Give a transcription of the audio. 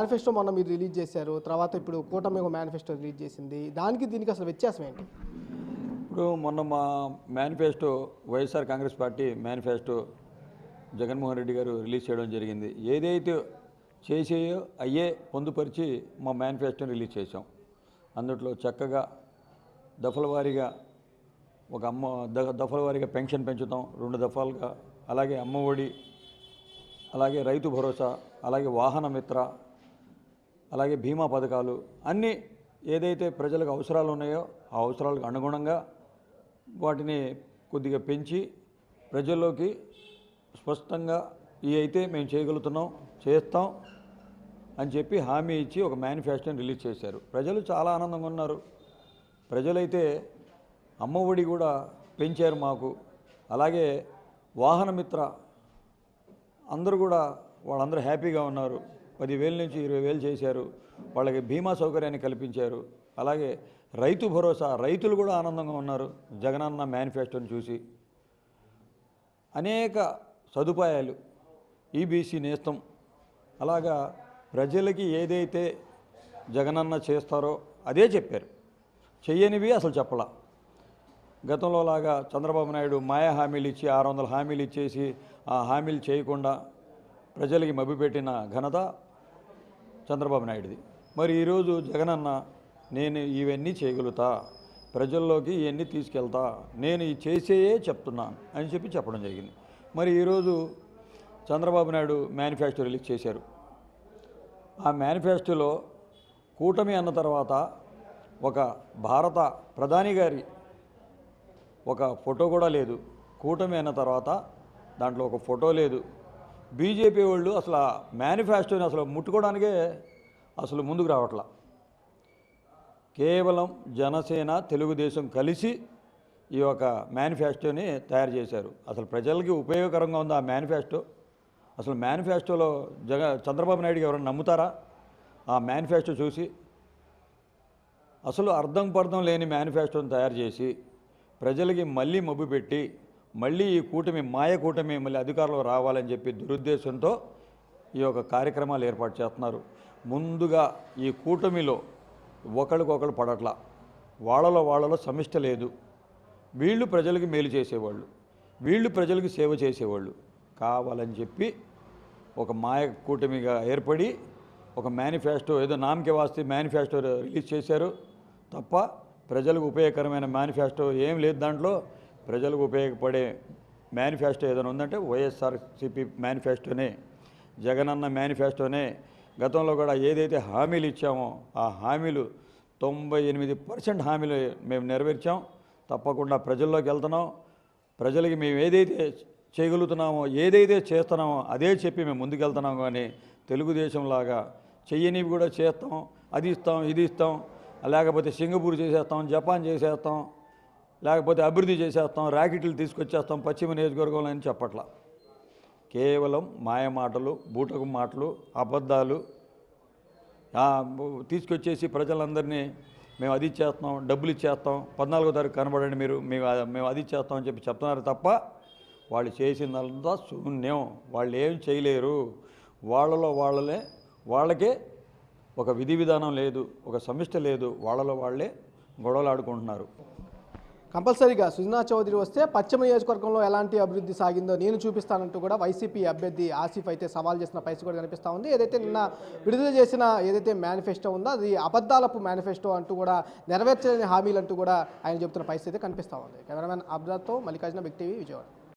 Manifesto మొన్న మీరు release చేశారు, తర్వాత ఇప్పుడు కూటమి ఒక మేనిఫెస్టో రిలీజ్ చేసింది. దానికి దీనికి అసలు వ్యత్యాసం ఏంటి? ఇప్పుడు మొన్న మా manifesto YSR Congress party manifesto Jaganmohan Reddy గారు రిలీజ్ చేయడం జరిగింది. ఏదైతే చేసేయో అయ్యే పొందుపరిచి మా మేనిఫెస్టోని రిలీజ్ చేసాం. అందులో చక్కగా దఫల వారీగా ఒక దఫల వారీగా పెన్షన్ పెంచుతాం 2 దఫాలుగా, అలాగే అమ్మ ఒడి, అలాగే రైతు భరోసా, అలాగే వాహన మిత్ర, అలాగే బీమా పథకాలు అన్నీ ఏదైతే ప్రజలకు అవసరాలు ఉన్నాయో ఆ అవసరాలకు అనుగుణంగా వాటిని కొద్దిగా పెంచి ప్రజల్లోకి స్పష్టంగా ఈ అయితే మేము చేయగలుగుతున్నాం, చేస్తాం అని చెప్పి హామీ ఇచ్చి ఒక మేనిఫెస్టోని రిలీజ్ చేశారు. ప్రజలు చాలా ఆనందంగా ఉన్నారు. ప్రజలైతే అమ్మ ఒడి కూడా పెంచారు మాకు, అలాగే వాహన మిత్ర అందరూ కూడా వాళ్ళందరూ హ్యాపీగా ఉన్నారు. 10,000 నుంచి 20,000 చేశారు. వాళ్ళకి బీమా సౌకర్యాన్ని కల్పించారు. అలాగే రైతు భరోసా, రైతులు కూడా ఆనందంగా ఉన్నారు జగనన్న మేనిఫెస్టోని చూసి. అనేక సదుపాయాలు, ఈబీసీ నేస్తం, అలాగా ప్రజలకి ఏదైతే జగనన్న చేస్తారో అదే చెప్పారు. చెయ్యనివి అసలు చెప్పలా. గతంలో లాగా చంద్రబాబు నాయుడు మాయా హామీలు ఇచ్చి 600 హామీలు ఇచ్చేసి ఆ హామీలు చేయకుండా ప్రజలకి మభ్యపెట్టిన ఘనత చంద్రబాబు నాయుడుది. మరి ఈరోజు జగనన్న నేను ఇవన్నీ చేయగలుగుతా, ప్రజల్లోకి ఇవన్నీ తీసుకెళ్తా, నేను ఈ చేసేయే చెప్తున్నాను అని చెప్పడం జరిగింది. మరి ఈరోజు చంద్రబాబు నాయుడు మేనిఫెస్టో రిలీజ్ చేశారు. ఆ మేనిఫెస్టోలో కూటమి అన్న తర్వాత ఒక భారత ప్రధాని గారి ఒక ఫోటో కూడా లేదు. కూటమి అన్న తర్వాత దాంట్లో ఒక ఫోటో లేదు. బీజేపీ వాళ్ళు అసలు ఆ మేనిఫెస్టోని అసలు ముట్టుకోవడానికే అసలు ముందుకు రావట్లా. కేవలం జనసేన, తెలుగుదేశం కలిసి ఈ యొక్క మేనిఫెస్టోని తయారు చేశారు. అసలు ప్రజలకి ఉపయోగకరంగా ఉంది ఆ మేనిఫెస్టో? అసలు మేనిఫెస్టోలో చంద్రబాబు నాయుడుకి ఎవరైనా నమ్ముతారా? ఆ మేనిఫెస్టో చూసి అసలు అర్థం పర్థం లేని మేనిఫెస్టోని తయారు చేసి ప్రజలకి మళ్ళీ మభ్యపెట్టి మళ్ళీ ఈ కూటమి మాయ కూటమి మళ్ళీ అధికారంలో రావాలని చెప్పి దురుద్దేశంతో ఈ యొక్క కార్యక్రమాలు ఏర్పాటు చేస్తున్నారు. ముందుగా ఈ కూటమిలో ఒకరికొకరు పడట్లా, వాళ్ళలో సమిష్ట లేదు. వీళ్ళు ప్రజలకి మేలు చేసేవాళ్ళు, వీళ్ళు ప్రజలకి సేవ చేసేవాళ్ళు కావాలని చెప్పి ఒక మాయ కూటమిగా ఏర్పడి ఒక మేనిఫెస్టో ఏదో నామకే వాస్తే మేనిఫెస్టో రిలీజ్ చేశారు తప్ప ప్రజలకు ఉపయోగకరమైన మేనిఫెస్టో ఏం లేదు. దాంట్లో ప్రజలకు ఉపయోగపడే మేనిఫెస్టో ఏదైనా ఉందంటే వైఎస్ఆర్సీపీ మేనిఫెస్టోనే, జగనన్న మేనిఫెస్టోనే. గతంలో కూడా ఏదైతే హామీలు ఇచ్చామో ఆ హామీలు 98% హామీలు మేము నెరవేర్చాం. తప్పకుండా ప్రజల్లోకి వెళ్తున్నాం. ప్రజలకి మేము ఏదైతే చేయగలుగుతున్నామో, ఏదైతే చేస్తున్నామో అదే చెప్పి మేము ముందుకెళ్తున్నాం. కానీ తెలుగుదేశం లాగా చెయ్యనివి కూడా చేస్తాం, అది ఇస్తాం, ఇది ఇస్తాం, లేకపోతే సింగపూర్ చేసేస్తాం, జపాన్ చేసేస్తాం, లేకపోతే అభివృద్ధి చేసేస్తాం, ర్యాకెట్లు తీసుకొచ్చేస్తాం పశ్చిమ నియోజకవర్గంలో అని చెప్పట్లా. కేవలం మాయ మాటలు, బూటకు మాటలు, అబద్ధాలు తీసుకొచ్చేసి ప్రజలందరినీ మేము అది ఇచ్చేస్తాం, డబ్బులు ఇచ్చేస్తాం, 14వ తారీఖు కనబడండి మీరు, మేము అది ఇచ్చేస్తాం అని చెప్పి చెప్తున్నారు తప్ప వాళ్ళు చేసిందంతా శూన్యం. వాళ్ళు ఏం చేయలేరు. వాళ్ళకే ఒక విధి విధానం లేదు, ఒక సమిష్ట లేదు. వాళ్ళే గొడవలు ఆడుకుంటున్నారు. కంపల్సరీగా సుజనా చౌదరి వస్తే పశ్చిమ నియోజకవర్గంలో ఎలాంటి అభివృద్ధి సాగిందో నేను చూపిస్తానంటూ కూడా వైసీపీ అభ్యర్థి ఆసిఫ్ అయితే సవాల్ చేసిన పరిస్థితి కూడా కనిపిస్తూ ఉంది. ఏదైతే నిన్న విడుదల చేసిన ఏదైతే మేనిఫెస్టో ఉందో అది అబద్ధాలపు మేనిఫెస్టో అంటూ కూడా, నెరవేర్చలేని హామీలు అంటూ కూడా ఆయన చెబుతున్న పరిస్థితి కనిపిస్తూ ఉంది. కెమెరామెన్ అబ్రాద్తో మల్లికార్జున, బిగ్ టీవీ, విజయవాడ.